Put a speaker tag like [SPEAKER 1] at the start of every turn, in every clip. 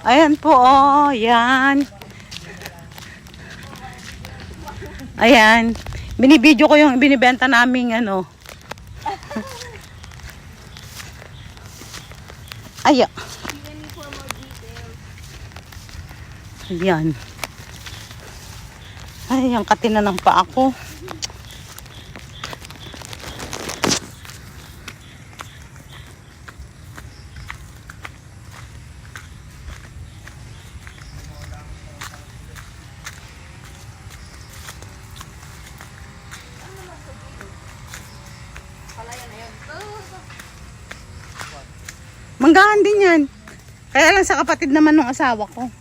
[SPEAKER 1] Ayan po, oh. Yan. Ayan. Binibidyo ko yung binibenta naming ano. Ayan. Ayan. Ay, ang katina ng paa ko. Manggahan din yan. Kaya lang sa kapatid naman ng asawa ko.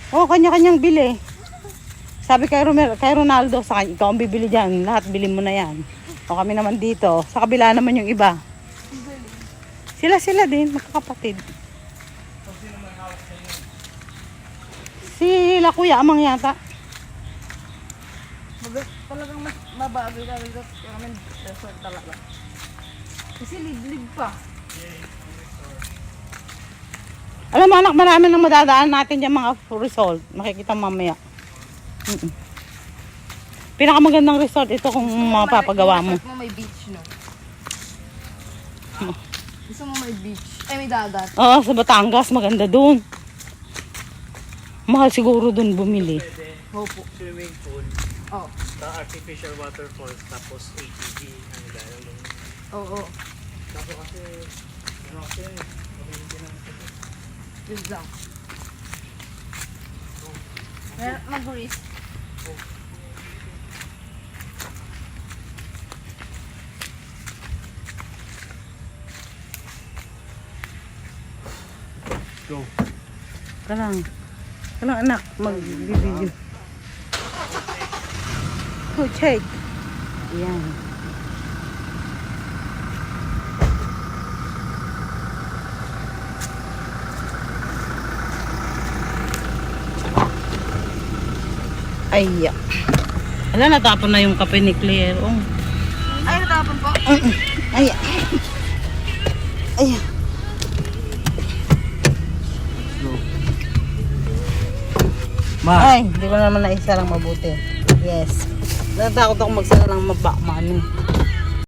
[SPEAKER 1] Oh, kanya-kanyang bili. Sabi kay Ronaldo, sa kanya, ikaw ang bibili dyan. Lahat bilhin mo na yan. O kami naman dito. Sa kabila naman yung iba. Sila din, magkakapatid. Sila kuya, amang yata.
[SPEAKER 2] Talagang mas mabagal kami resort talaga. Kasi liblib pa.
[SPEAKER 1] Alam mo anak, marami nang madadaan natin yung mga resort. Makikita mamaya. Pinakamagandang resort ito kung mapapagawa mo.
[SPEAKER 2] Resort mo may beach, no? Gusto mo may beach? Ay, may dagat.
[SPEAKER 1] Oo, sa Batangas, maganda dun. Mahal siguro dun bumili.
[SPEAKER 2] Opo.
[SPEAKER 3] Swimming pool,
[SPEAKER 2] Oh.
[SPEAKER 3] artificial waterfalls, tapos ATV, ano gano'n.
[SPEAKER 2] Oo.
[SPEAKER 3] Tapos kasi,
[SPEAKER 2] Yun lang. Mag-risk.
[SPEAKER 3] go.
[SPEAKER 1] Kalang anak, mag-video. Oh, check. Yan. Ay, ala, natapon na yung kape ni Claire. Oh.
[SPEAKER 2] Ay, natapon po.
[SPEAKER 1] Ay, ay. Ay, hindi ko naman naisa lang mabuti. Yes. Natakot ako magsara ng maano.